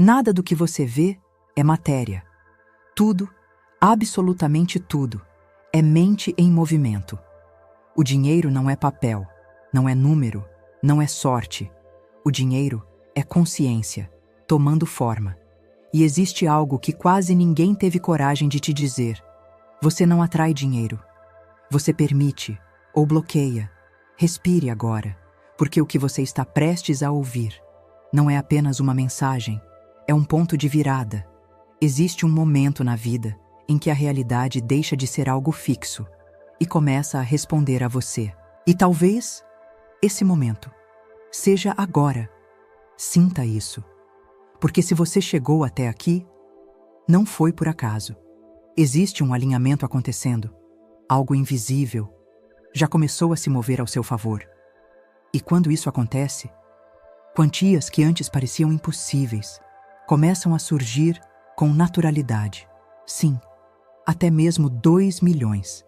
Nada do que você vê é matéria. Tudo, absolutamente tudo, é mente em movimento. O dinheiro não é papel, não é número, não é sorte. O dinheiro é consciência, tomando forma. E existe algo que quase ninguém teve coragem de te dizer. Você não atrai dinheiro. Você permite ou bloqueia. Respire agora, porque o que você está prestes a ouvir não é apenas uma mensagem, é um ponto de virada. Existe um momento na vida em que a realidade deixa de ser algo fixo e começa a responder a você. E talvez esse momento seja agora. Sinta isso. Porque se você chegou até aqui, não foi por acaso. Existe um alinhamento acontecendo. Algo invisível já começou a se mover ao seu favor. E quando isso acontece, quantias que antes pareciam impossíveis começam a surgir com naturalidade. Sim, até mesmo 2 milhões.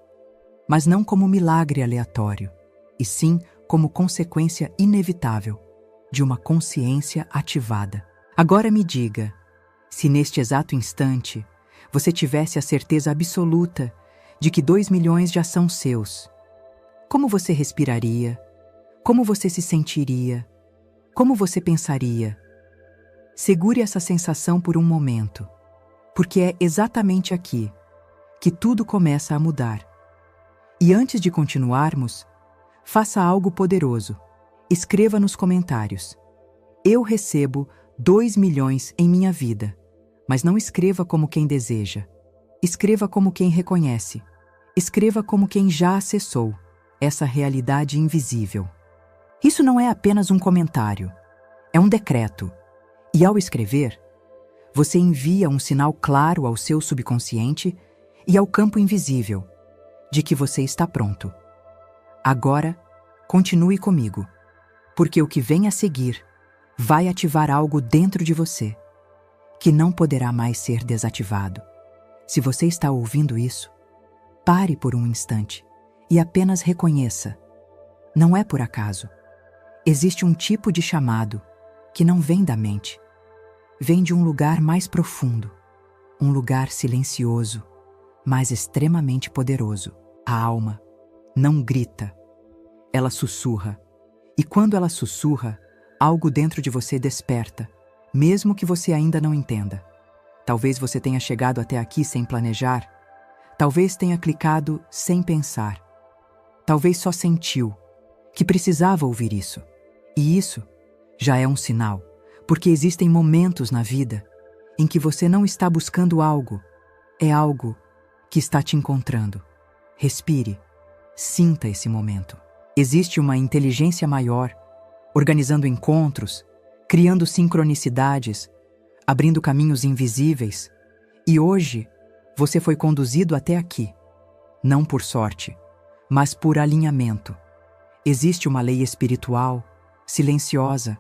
Mas não como milagre aleatório, e sim como consequência inevitável de uma consciência ativada. Agora me diga, se neste exato instante você tivesse a certeza absoluta de que 2 milhões já são seus, como você respiraria? Como você se sentiria? Como você pensaria? Segure essa sensação por um momento, porque é exatamente aqui que tudo começa a mudar. E antes de continuarmos, faça algo poderoso. Escreva nos comentários: eu recebo 2 milhões em minha vida. Mas não escreva como quem deseja. Escreva como quem reconhece. Escreva como quem já acessou essa realidade invisível. Isso não é apenas um comentário, é um decreto. E ao escrever, você envia um sinal claro ao seu subconsciente e ao campo invisível de que você está pronto. Agora, continue comigo, porque o que vem a seguir vai ativar algo dentro de você que não poderá mais ser desativado. Se você está ouvindo isso, pare por um instante e apenas reconheça. Não é por acaso. Existe um tipo de chamado que não vem da mente. Vem de um lugar mais profundo, um lugar silencioso, mas extremamente poderoso. A alma não grita, ela sussurra. E quando ela sussurra, algo dentro de você desperta, mesmo que você ainda não entenda. Talvez você tenha chegado até aqui sem planejar, talvez tenha clicado sem pensar, talvez só sentiu que precisava ouvir isso. E isso já é um sinal, porque existem momentos na vida em que você não está buscando algo, é algo que está te encontrando. Respire, sinta esse momento. Existe uma inteligência maior, organizando encontros, criando sincronicidades, abrindo caminhos invisíveis. E hoje, você foi conduzido até aqui, não por sorte, mas por alinhamento. Existe uma lei espiritual, silenciosa,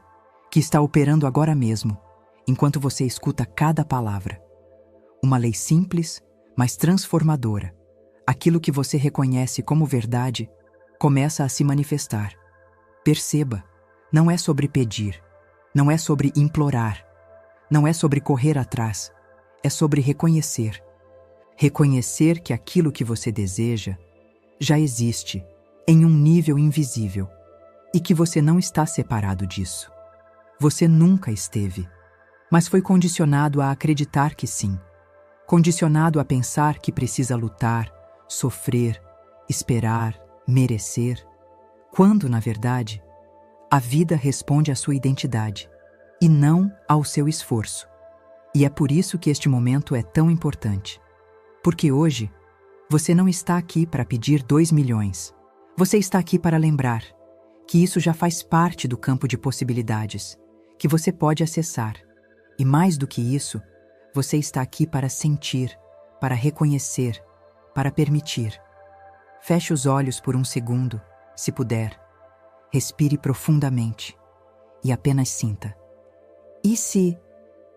que está operando agora mesmo, enquanto você escuta cada palavra. Uma lei simples, mas transformadora. Aquilo que você reconhece como verdade começa a se manifestar. Perceba, não é sobre pedir, não é sobre implorar, não é sobre correr atrás, é sobre reconhecer. Reconhecer que aquilo que você deseja já existe em um nível invisível e que você não está separado disso. Você nunca esteve, mas foi condicionado a acreditar que sim, condicionado a pensar que precisa lutar, sofrer, esperar, merecer, quando, na verdade, a vida responde à sua identidade e não ao seu esforço. E é por isso que este momento é tão importante. Porque hoje, você não está aqui para pedir 2 milhões. Você está aqui para lembrar que isso já faz parte do campo de possibilidades, que você pode acessar. E mais do que isso, você está aqui para sentir, para reconhecer, para permitir. Feche os olhos por um segundo, se puder. Respire profundamente e apenas sinta. E se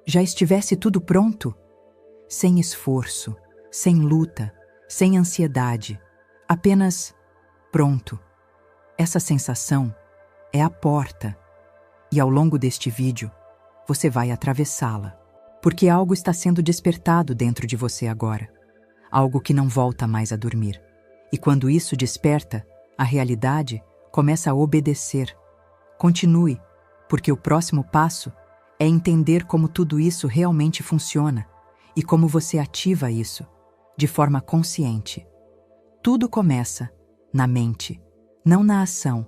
já estivesse tudo pronto? Sem esforço, sem luta, sem ansiedade, apenas pronto. Essa sensação é a porta, e ao longo deste vídeo, você vai atravessá-la. Porque algo está sendo despertado dentro de você agora. Algo que não volta mais a dormir. E quando isso desperta, a realidade começa a obedecer. Continue, porque o próximo passo é entender como tudo isso realmente funciona e como você ativa isso, de forma consciente. Tudo começa na mente, não na ação,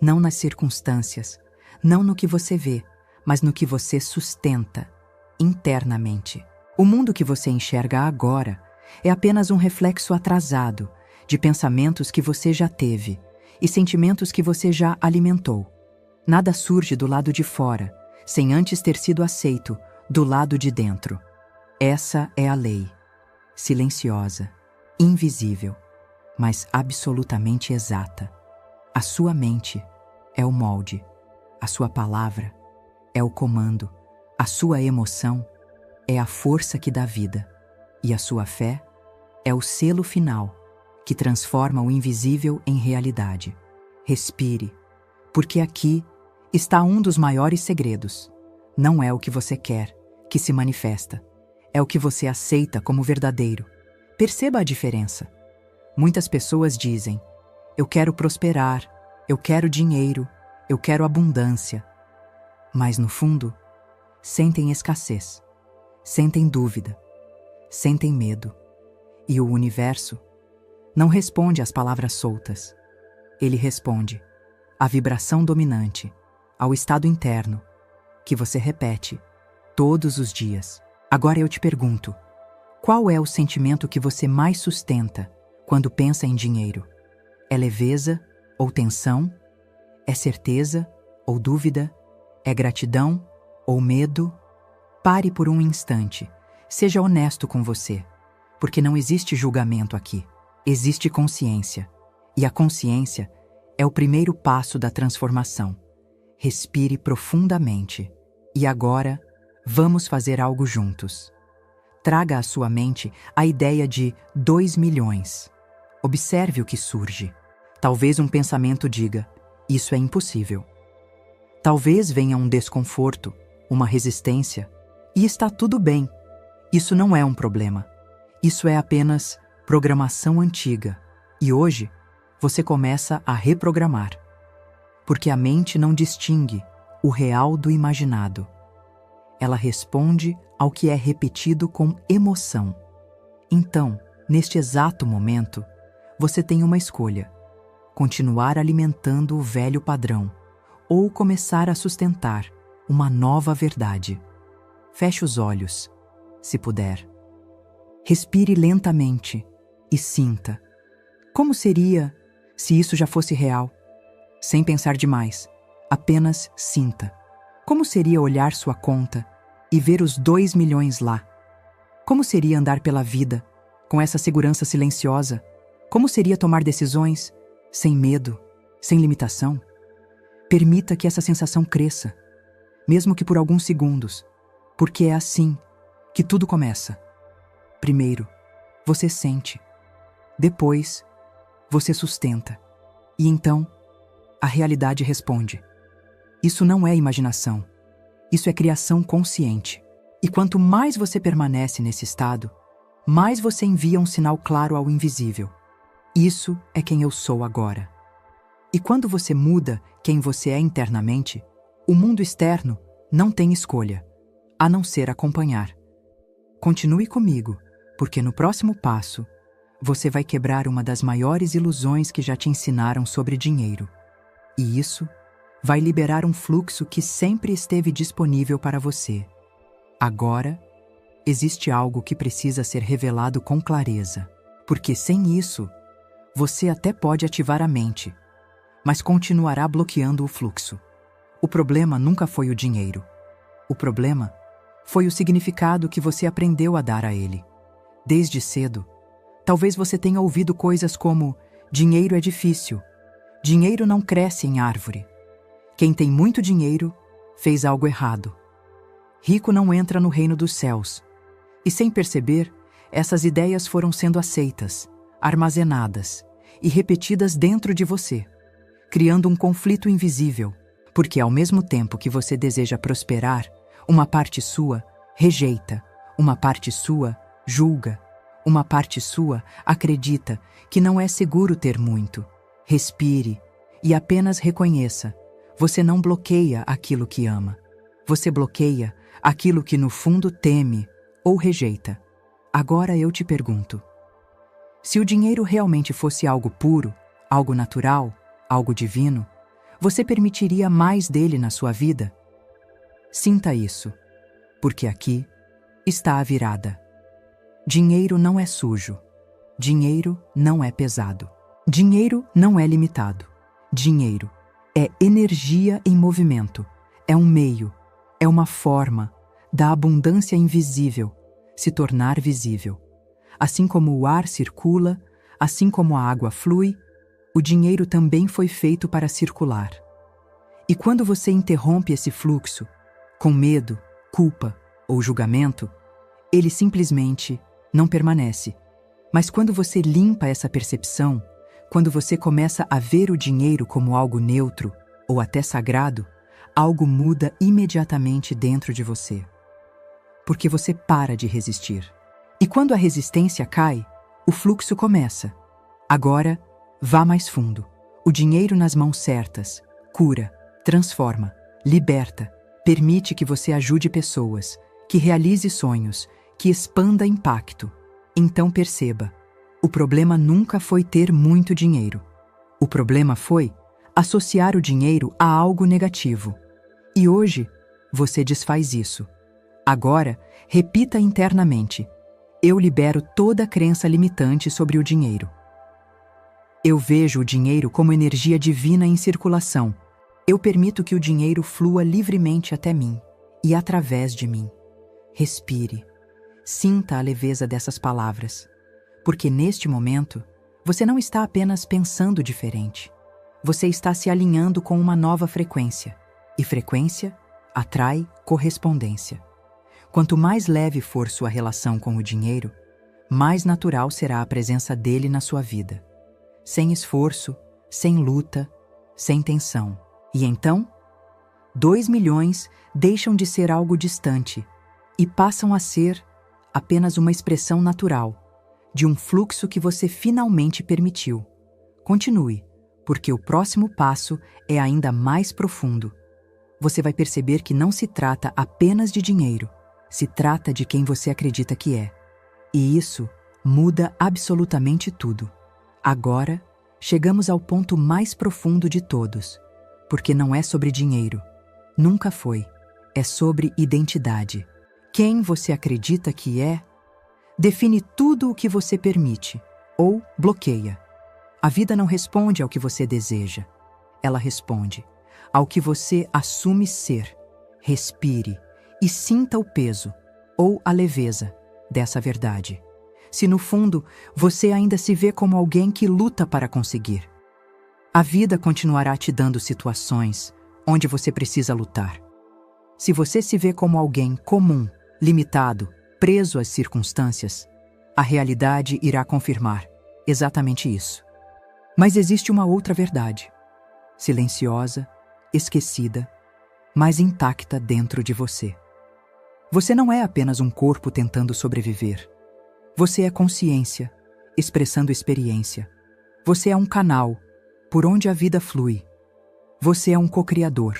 não nas circunstâncias, não no que você vê, mas no que você sustenta internamente. O mundo que você enxerga agora é apenas um reflexo atrasado de pensamentos que você já teve e sentimentos que você já alimentou. Nada surge do lado de fora, sem antes ter sido aceito do lado de dentro. Essa é a lei, silenciosa, invisível, mas absolutamente exata. A sua mente é o molde, a sua palavra é o comando, a sua emoção é a força que dá vida, e a sua fé é o selo final que transforma o invisível em realidade. Respire, porque aqui está um dos maiores segredos. Não é o que você quer que se manifesta, é o que você aceita como verdadeiro. Perceba a diferença. Muitas pessoas dizem: eu quero prosperar, eu quero dinheiro, eu quero abundância. Mas no fundo, sentem escassez, sentem dúvida, sentem medo. E o universo não responde às palavras soltas. Ele responde à vibração dominante, ao estado interno, que você repete todos os dias. Agora eu te pergunto, qual é o sentimento que você mais sustenta quando pensa em dinheiro? É leveza ou tensão? É certeza ou dúvida? É gratidão ou medo? Pare por um instante. Seja honesto com você, porque não existe julgamento aqui. Existe consciência. E a consciência é o primeiro passo da transformação. Respire profundamente. E agora, vamos fazer algo juntos. Traga à sua mente a ideia de 2 milhões. Observe o que surge. Talvez um pensamento diga: isso é impossível. Talvez venha um desconforto, uma resistência, e está tudo bem. Isso não é um problema. Isso é apenas programação antiga. E hoje, você começa a reprogramar. Porque a mente não distingue o real do imaginado. Ela responde ao que é repetido com emoção. Então, neste exato momento, você tem uma escolha: continuar alimentando o velho padrão ou começar a sustentar uma nova verdade. Feche os olhos, se puder. Respire lentamente e sinta. Como seria se isso já fosse real? Sem pensar demais, apenas sinta. Como seria olhar sua conta e ver os 2 milhões lá? Como seria andar pela vida com essa segurança silenciosa? Como seria tomar decisões sem medo, sem limitação? Permita que essa sensação cresça, mesmo que por alguns segundos, porque é assim que tudo começa. Primeiro, você sente. Depois, você sustenta. E então, a realidade responde. Isso não é imaginação. Isso é criação consciente. E quanto mais você permanece nesse estado, mais você envia um sinal claro ao invisível. Isso é quem eu sou agora. E quando você muda quem você é internamente, o mundo externo não tem escolha, a não ser acompanhar. Continue comigo, porque no próximo passo, você vai quebrar uma das maiores ilusões que já te ensinaram sobre dinheiro. E isso vai liberar um fluxo que sempre esteve disponível para você. Agora, existe algo que precisa ser revelado com clareza, porque sem isso, você até pode ativar a mente, mas continuará bloqueando o fluxo. O problema nunca foi o dinheiro. O problema foi o significado que você aprendeu a dar a ele. Desde cedo, talvez você tenha ouvido coisas como: dinheiro é difícil, dinheiro não cresce em árvore, quem tem muito dinheiro fez algo errado, rico não entra no reino dos céus. E sem perceber, essas ideias foram sendo aceitas, armazenadas e repetidas dentro de você, criando um conflito invisível, porque ao mesmo tempo que você deseja prosperar, uma parte sua rejeita, uma parte sua julga, uma parte sua acredita que não é seguro ter muito. Respire e apenas reconheça: você não bloqueia aquilo que ama. Você bloqueia aquilo que no fundo teme ou rejeita. Agora eu te pergunto: se o dinheiro realmente fosse algo puro, algo natural, algo divino, você permitiria mais dele na sua vida? Sinta isso, porque aqui está a virada. Dinheiro não é sujo. Dinheiro não é pesado. Dinheiro não é limitado. Dinheiro é energia em movimento. É um meio, é uma forma da abundância invisível se tornar visível. Assim como o ar circula, assim como a água flui, o dinheiro também foi feito para circular. E quando você interrompe esse fluxo, com medo, culpa ou julgamento, ele simplesmente não permanece. Mas quando você limpa essa percepção, quando você começa a ver o dinheiro como algo neutro ou até sagrado, algo muda imediatamente dentro de você. Porque você para de resistir. E quando a resistência cai, o fluxo começa. Agora, vá mais fundo. O dinheiro nas mãos certas cura, transforma, liberta, permite que você ajude pessoas, que realize sonhos, que expanda impacto. Então perceba, o problema nunca foi ter muito dinheiro. O problema foi associar o dinheiro a algo negativo. E hoje, você desfaz isso. Agora, repita internamente: eu libero toda crença limitante sobre o dinheiro. Eu vejo o dinheiro como energia divina em circulação. Eu permito que o dinheiro flua livremente até mim e através de mim. Respire. Sinta a leveza dessas palavras. Porque neste momento, você não está apenas pensando diferente. Você está se alinhando com uma nova frequência. E frequência atrai correspondência. Quanto mais leve for sua relação com o dinheiro, mais natural será a presença dele na sua vida. Sem esforço, sem luta, sem tensão. E então, 2 milhões deixam de ser algo distante e passam a ser apenas uma expressão natural de um fluxo que você finalmente permitiu. Continue, porque o próximo passo é ainda mais profundo. Você vai perceber que não se trata apenas de dinheiro, se trata de quem você acredita que é. E isso muda absolutamente tudo. Agora, chegamos ao ponto mais profundo de todos, porque não é sobre dinheiro. Nunca foi. É sobre identidade. Quem você acredita que é, define tudo o que você permite ou bloqueia. A vida não responde ao que você deseja. Ela responde ao que você assume ser. Respire e sinta o peso ou a leveza dessa verdade. Se no fundo você ainda se vê como alguém que luta para conseguir, a vida continuará te dando situações onde você precisa lutar. Se você se vê como alguém comum, limitado, preso às circunstâncias, a realidade irá confirmar exatamente isso. Mas existe uma outra verdade, silenciosa, esquecida, mas intacta dentro de você. Você não é apenas um corpo tentando sobreviver. Você é consciência, expressando experiência. Você é um canal por onde a vida flui. Você é um co-criador.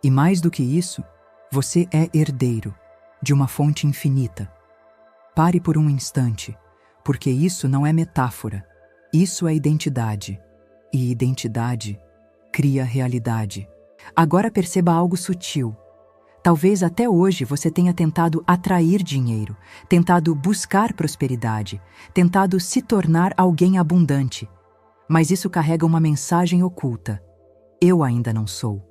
E mais do que isso, você é herdeiro de uma fonte infinita. Pare por um instante, porque isso não é metáfora. Isso é identidade. E identidade cria realidade. Agora perceba algo sutil. Talvez até hoje você tenha tentado atrair dinheiro, tentado buscar prosperidade, tentado se tornar alguém abundante. Mas isso carrega uma mensagem oculta. Eu ainda não sou.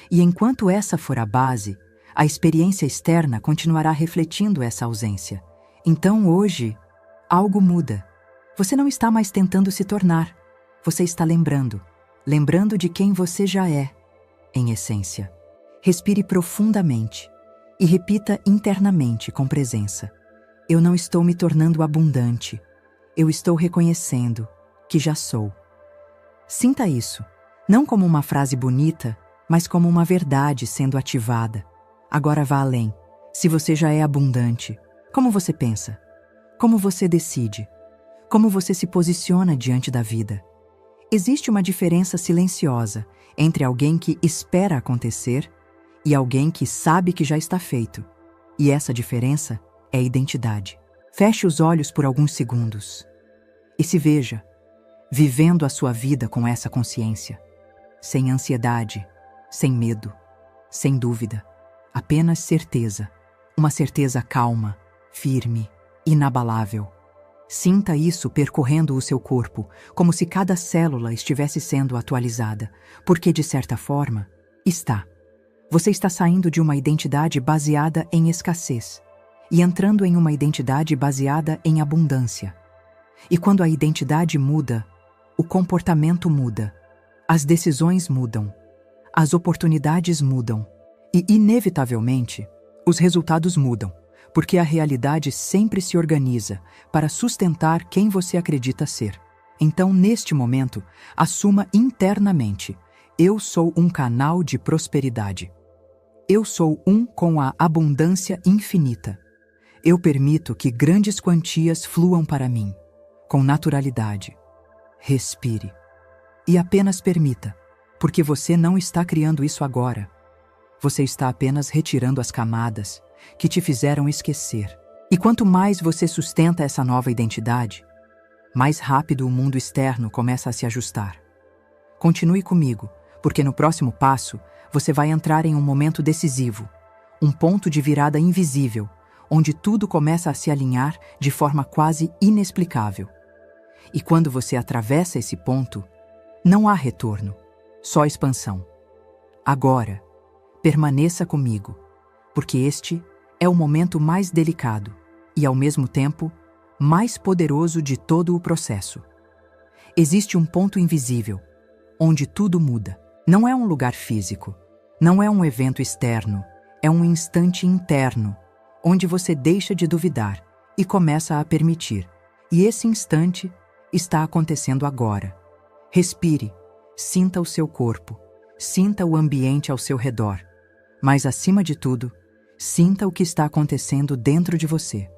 E enquanto essa for a base, a experiência externa continuará refletindo essa ausência. Então hoje, algo muda. Você não está mais tentando se tornar. Você está lembrando de quem você já é, em essência. Respire profundamente e repita internamente com presença: eu não estou me tornando abundante. Eu estou reconhecendo que já sou. Sinta isso, não como uma frase bonita, mas como uma verdade sendo ativada. Agora vá além. Se você já é abundante, como você pensa? Como você decide? Como você se posiciona diante da vida? Existe uma diferença silenciosa entre alguém que espera acontecer e alguém que sabe que já está feito. E essa diferença é identidade. Feche os olhos por alguns segundos e se veja vivendo a sua vida com essa consciência, sem ansiedade, sem medo, sem dúvida, apenas certeza, uma certeza calma, firme, inabalável. Sinta isso percorrendo o seu corpo, como se cada célula estivesse sendo atualizada, porque, de certa forma, está. Você está saindo de uma identidade baseada em escassez e entrando em uma identidade baseada em abundância. E quando a identidade muda, o comportamento muda, as decisões mudam, as oportunidades mudam e, inevitavelmente, os resultados mudam, porque a realidade sempre se organiza para sustentar quem você acredita ser. Então, neste momento, assuma internamente: eu sou um canal de prosperidade. Eu sou um com a abundância infinita. Eu permito que grandes quantias fluam para mim, com naturalidade. Respire. E apenas permita, porque você não está criando isso agora. Você está apenas retirando as camadas que te fizeram esquecer. E quanto mais você sustenta essa nova identidade, mais rápido o mundo externo começa a se ajustar. Continue comigo, porque no próximo passo você vai entrar em um momento decisivo, um ponto de virada invisível, onde tudo começa a se alinhar de forma quase inexplicável. E quando você atravessa esse ponto, não há retorno, só expansão. Agora, permaneça comigo, porque este é o momento mais delicado e, ao mesmo tempo, mais poderoso de todo o processo. Existe um ponto invisível, onde tudo muda. Não é um lugar físico, não é um evento externo, é um instante interno, onde você deixa de duvidar e começa a permitir. E esse instante está acontecendo agora. Respire, sinta o seu corpo, sinta o ambiente ao seu redor, mas, acima de tudo, sinta o que está acontecendo dentro de você,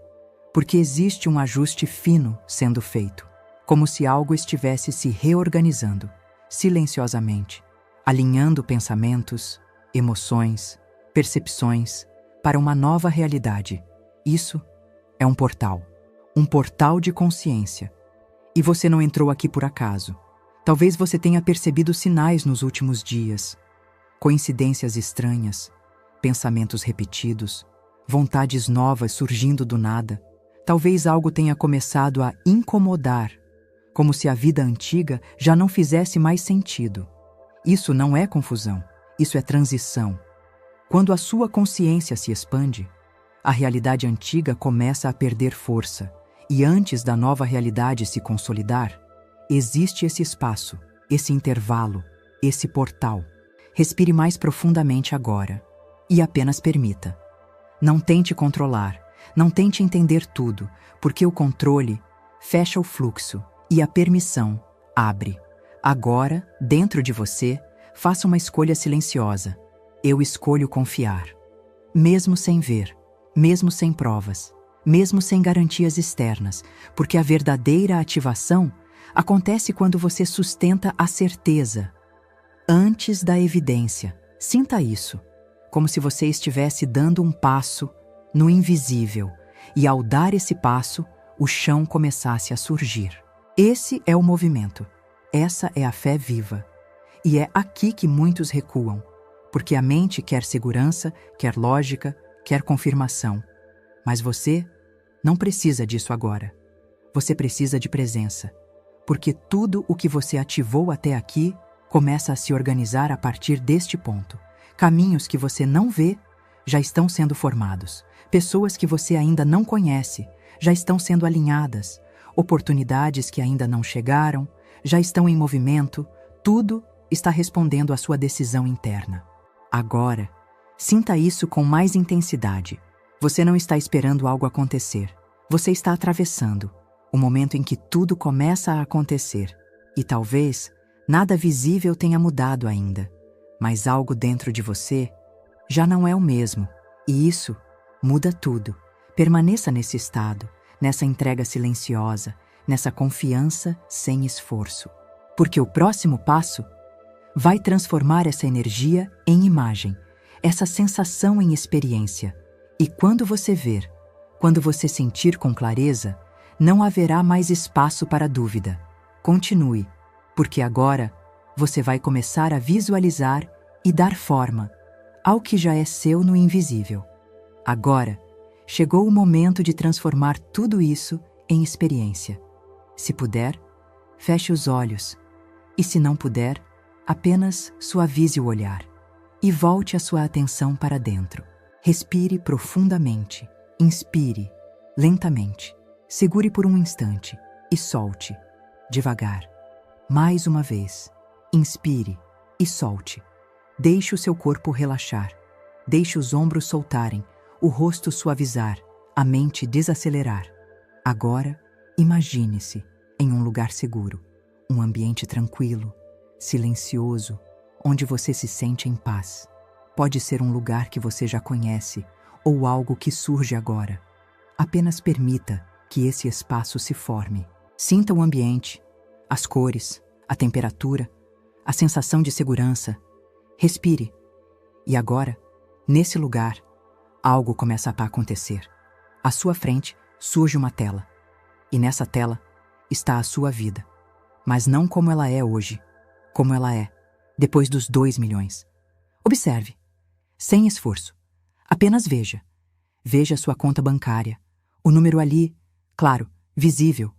porque existe um ajuste fino sendo feito, como se algo estivesse se reorganizando, silenciosamente, alinhando pensamentos, emoções, percepções para uma nova realidade. Isso é um portal de consciência. E você não entrou aqui por acaso. Talvez você tenha percebido sinais nos últimos dias, coincidências estranhas, pensamentos repetidos, vontades novas surgindo do nada. Talvez algo tenha começado a incomodar, como se a vida antiga já não fizesse mais sentido. Isso não é confusão, isso é transição. Quando a sua consciência se expande, a realidade antiga começa a perder força, e antes da nova realidade se consolidar, existe esse espaço, esse intervalo, esse portal. Respire mais profundamente agora e apenas permita. Não tente controlar, não tente entender tudo, porque o controle fecha o fluxo e a permissão abre. Agora, dentro de você, faça uma escolha silenciosa. Eu escolho confiar. Mesmo sem ver, mesmo sem provas, mesmo sem garantias externas, porque a verdadeira ativação acontece quando você sustenta a certeza antes da evidência. Sinta isso, como se você estivesse dando um passo no invisível, e ao dar esse passo, o chão começasse a surgir. Esse é o movimento, essa é a fé viva. E é aqui que muitos recuam, porque a mente quer segurança, quer lógica, quer confirmação. Mas você não precisa disso agora. Você precisa de presença, porque tudo o que você ativou até aqui começa a se organizar a partir deste ponto. Caminhos que você não vê já estão sendo formados. Pessoas que você ainda não conhece já estão sendo alinhadas. Oportunidades que ainda não chegaram já estão em movimento. Tudo está respondendo à sua decisão interna. Agora, sinta isso com mais intensidade. Você não está esperando algo acontecer. Você está atravessando o momento em que tudo começa a acontecer. E talvez nada visível tenha mudado ainda, mas algo dentro de você já não é o mesmo. E isso muda tudo. Permaneça nesse estado, nessa entrega silenciosa, nessa confiança sem esforço. Porque o próximo passo vai transformar essa energia em imagem, essa sensação em experiência. E quando você ver, quando você sentir com clareza, não haverá mais espaço para dúvida. Continue, porque agora você vai começar a visualizar e dar forma ao que já é seu no invisível. Agora, chegou o momento de transformar tudo isso em experiência. Se puder, feche os olhos, e se não puder, apenas suavize o olhar e volte a sua atenção para dentro. Respire profundamente, inspire lentamente, segure por um instante e solte devagar. Mais uma vez, inspire e solte. Deixe o seu corpo relaxar, deixe os ombros soltarem, o rosto suavizar, a mente desacelerar. Agora, imagine-se em um lugar seguro, um ambiente tranquilo, silencioso, onde você se sente em paz. Pode ser um lugar que você já conhece ou algo que surge agora. Apenas permita que esse espaço se forme. Sinta o ambiente, as cores, a temperatura, a sensação de segurança. Respire. E agora, nesse lugar, algo começa a acontecer. À sua frente surge uma tela. E nessa tela está a sua vida. Mas não como ela é hoje, como ela é depois dos 2 milhões. Observe, sem esforço. Apenas veja. Veja sua conta bancária. O número ali, claro, visível.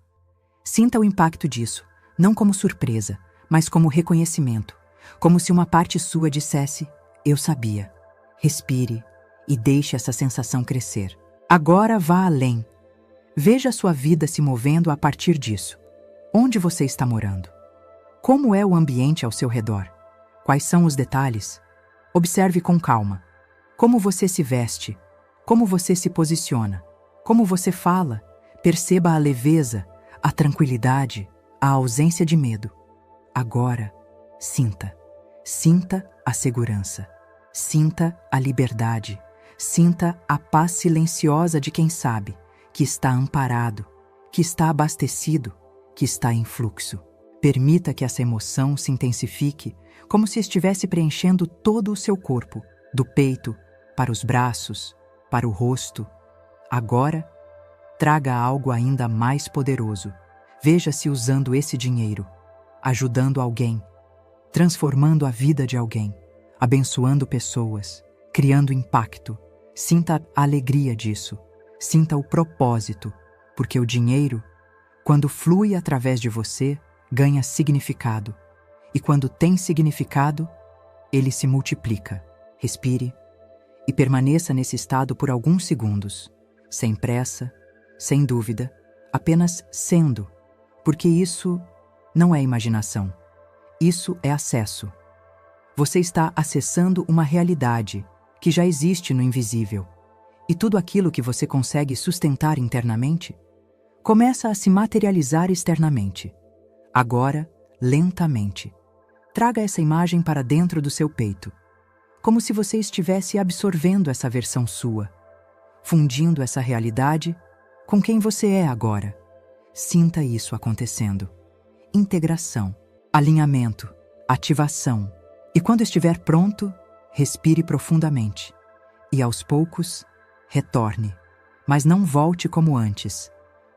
Sinta o impacto disso, não como surpresa, mas como reconhecimento. Como se uma parte sua dissesse, eu sabia. Respire e deixe essa sensação crescer. Agora vá além. Veja sua vida se movendo a partir disso. Onde você está morando? Como é o ambiente ao seu redor? Quais são os detalhes? Observe com calma. Como você se veste? Como você se posiciona? Como você fala? Perceba a leveza, a tranquilidade, a ausência de medo. Agora, sinta. Sinta a segurança. Sinta a liberdade. Sinta a paz silenciosa de quem sabe que está amparado, que está abastecido, que está em fluxo. Permita que essa emoção se intensifique como se estivesse preenchendo todo o seu corpo, do peito para os braços, para o rosto. Agora, traga algo ainda mais poderoso. Veja-se usando esse dinheiro, ajudando alguém, transformando a vida de alguém, abençoando pessoas, criando impacto. Sinta a alegria disso. Sinta o propósito, porque o dinheiro, quando flui através de você, ganha significado. E quando tem significado, ele se multiplica. Respire e permaneça nesse estado por alguns segundos, sem pressa, sem dúvida, apenas sendo, porque isso não é imaginação. Isso é acesso. Você está acessando uma realidade que já existe no invisível. E tudo aquilo que você consegue sustentar internamente começa a se materializar externamente. Agora, lentamente, traga essa imagem para dentro do seu peito, como se você estivesse absorvendo essa versão sua, fundindo essa realidade com quem você é agora. Sinta isso acontecendo. Integração, alinhamento, ativação. E quando estiver pronto, respire profundamente. E aos poucos, retorne. Mas não volte como antes.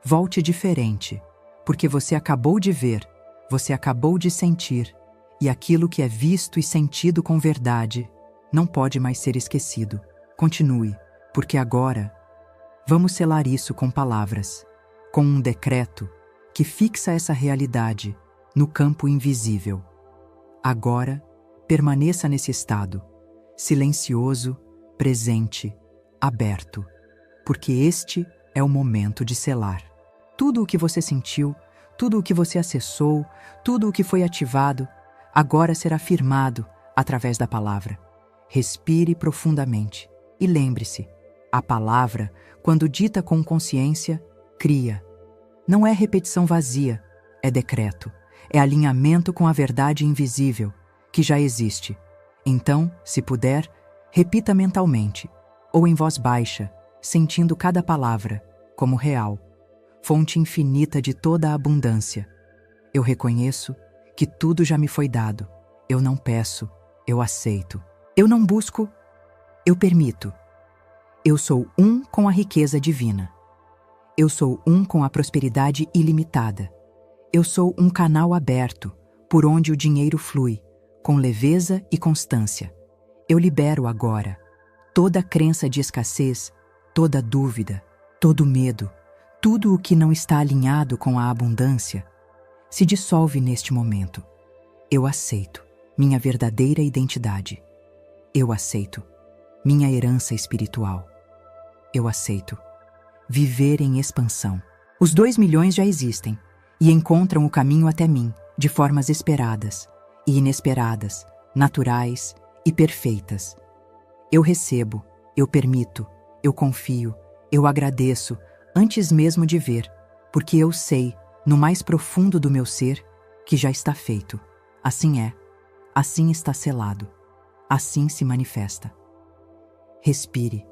Volte diferente, porque você acabou de ver, você acabou de sentir, e aquilo que é visto e sentido com verdade não pode mais ser esquecido. Continue, porque agora vamos selar isso com palavras, com um decreto que fixa essa realidade no campo invisível. Agora, permaneça nesse estado, silencioso, presente, aberto, porque este é o momento de selar. Tudo o que você sentiu, tudo o que você acessou, tudo o que foi ativado, agora será firmado através da palavra. Respire profundamente e lembre-se, a palavra, quando dita com consciência, cria. Não é repetição vazia, é decreto, é alinhamento com a verdade invisível, que já existe. Então, se puder, repita mentalmente, ou em voz baixa, sentindo cada palavra como real, fonte infinita de toda a abundância. Eu reconheço que tudo já me foi dado. Eu não peço, eu aceito. Eu não busco, eu permito. Eu sou um com a riqueza divina. Eu sou um com a prosperidade ilimitada. Eu sou um canal aberto, por onde o dinheiro flui, com leveza e constância. Eu libero agora toda crença de escassez, toda dúvida, todo medo, tudo o que não está alinhado com a abundância, se dissolve neste momento. Eu aceito minha verdadeira identidade. Eu aceito minha herança espiritual. Eu aceito viver em expansão. Os 2 milhões já existem e encontram o caminho até mim de formas esperadas e inesperadas, naturais e perfeitas. Eu recebo, eu permito, eu confio, eu agradeço antes mesmo de ver, porque eu sei, no mais profundo do meu ser, que já está feito. Assim é, assim está selado, assim se manifesta. Respire,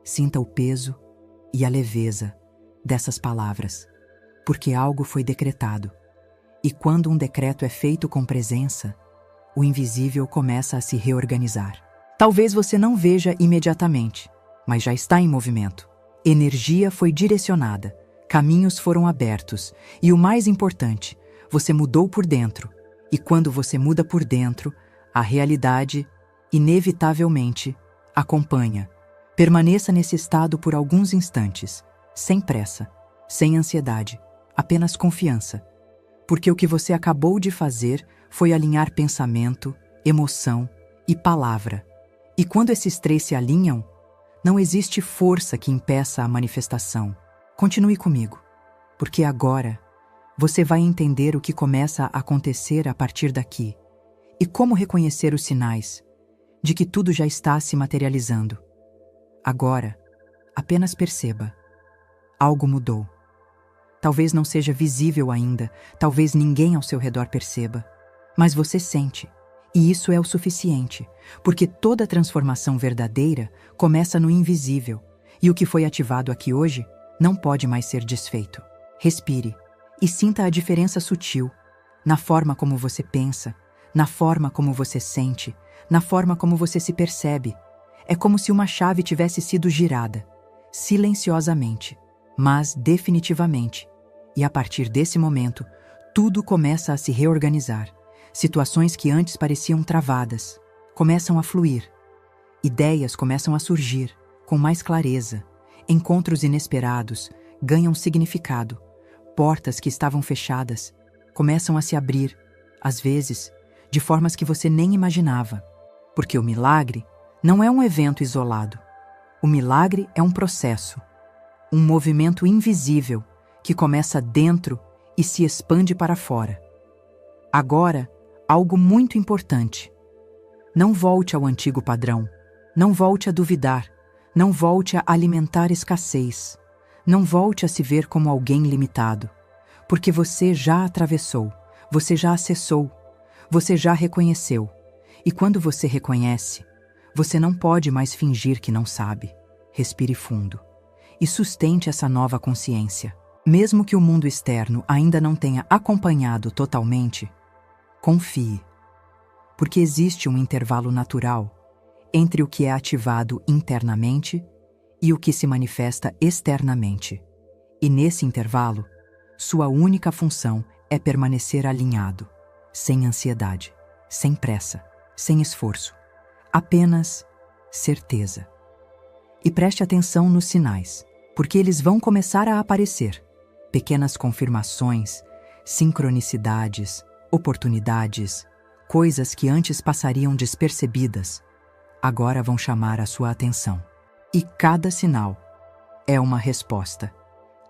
sinta o peso e a leveza dessas palavras, porque algo foi decretado. E quando um decreto é feito com presença, o invisível começa a se reorganizar. Talvez você não veja imediatamente, mas já está em movimento. Energia foi direcionada, caminhos foram abertos e o mais importante, você mudou por dentro. E quando você muda por dentro, a realidade, inevitavelmente, acompanha. Permaneça nesse estado por alguns instantes, sem pressa, sem ansiedade, apenas confiança. Porque o que você acabou de fazer foi alinhar pensamento, emoção e palavra. E quando esses 3 se alinham, não existe força que impeça a manifestação. Continue comigo, porque agora você vai entender o que começa a acontecer a partir daqui e como reconhecer os sinais de que tudo já está se materializando. Agora, apenas perceba. Algo mudou. Talvez não seja visível ainda, talvez ninguém ao seu redor perceba, mas você sente, e isso é o suficiente, porque toda transformação verdadeira começa no invisível, e o que foi ativado aqui hoje não pode mais ser desfeito. Respire e sinta a diferença sutil na forma como você pensa, na forma como você sente, na forma como você se percebe. É como se uma chave tivesse sido girada, silenciosamente, mas definitivamente. E a partir desse momento, tudo começa a se reorganizar. Situações que antes pareciam travadas começam a fluir. Ideias começam a surgir com mais clareza. Encontros inesperados ganham significado. Portas que estavam fechadas começam a se abrir, às vezes, de formas que você nem imaginava. Porque o milagre não é um evento isolado. O milagre é um processo, um movimento invisível que começa dentro e se expande para fora. Agora, algo muito importante. Não volte ao antigo padrão. Não volte a duvidar. Não volte a alimentar escassez. Não volte a se ver como alguém limitado. Porque você já atravessou, você já acessou, você já reconheceu. E quando você reconhece, você não pode mais fingir que não sabe. Respire fundo e sustente essa nova consciência. Mesmo que o mundo externo ainda não tenha acompanhado totalmente, confie, porque existe um intervalo natural entre o que é ativado internamente e o que se manifesta externamente. E nesse intervalo, sua única função é permanecer alinhado, sem ansiedade, sem pressa, sem esforço, apenas certeza. E preste atenção nos sinais, porque eles vão começar a aparecer. Pequenas confirmações, sincronicidades, oportunidades, coisas que antes passariam despercebidas, agora vão chamar a sua atenção. E cada sinal é uma resposta.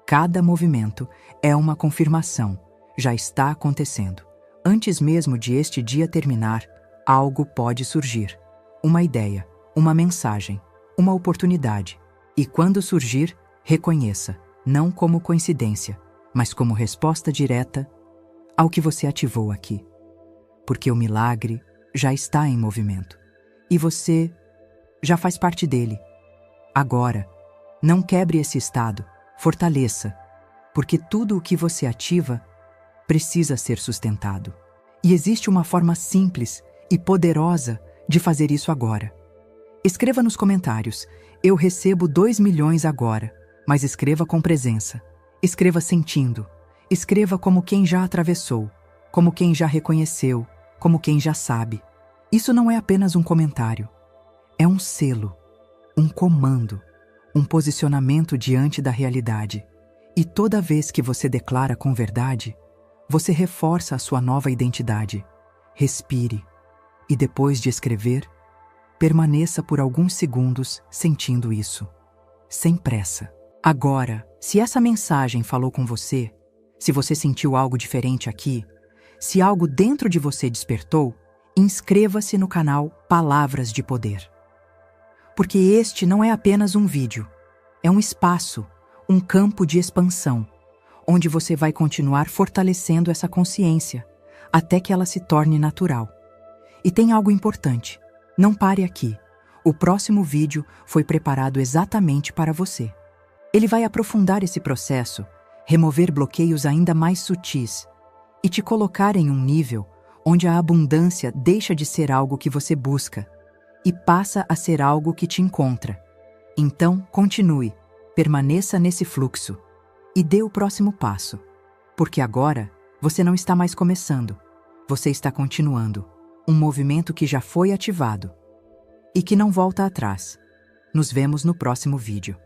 Cada movimento é uma confirmação. Já está acontecendo. Antes mesmo de este dia terminar, algo pode surgir. Uma ideia, uma mensagem, uma oportunidade. E quando surgir, reconheça, não como coincidência, mas como resposta direta ao que você ativou aqui. Porque o milagre já está em movimento. E você já faz parte dele. Agora, Não quebre esse estado, fortaleça, porque tudo o que você ativa precisa ser sustentado. E existe uma forma simples e poderosa de fazer isso agora. Escreva nos comentários: eu recebo 2 milhões agora, mas escreva com presença. Escreva sentindo. Escreva como quem já atravessou, como quem já reconheceu, como quem já sabe. Isso não é apenas um comentário. É um selo, um comando, um posicionamento diante da realidade. E toda vez que você declara com verdade, você reforça a sua nova identidade. Respire. E depois de escrever, permaneça por alguns segundos sentindo isso, sem pressa. Agora, se essa mensagem falou com você, se você sentiu algo diferente aqui, se algo dentro de você despertou, inscreva-se no canal Palavras de Poder. Porque este não é apenas um vídeo, é um espaço, um campo de expansão, onde você vai continuar fortalecendo essa consciência, até que ela se torne natural. E tem algo importante, não pare aqui. O próximo vídeo foi preparado exatamente para você. Ele vai aprofundar esse processo, remover bloqueios ainda mais sutis e te colocar em um nível onde a abundância deixa de ser algo que você busca e passa a ser algo que te encontra. Então, continue, permaneça nesse fluxo e dê o próximo passo, porque agora você não está mais começando, você está continuando um movimento que já foi ativado e que não volta atrás. Nos vemos no próximo vídeo.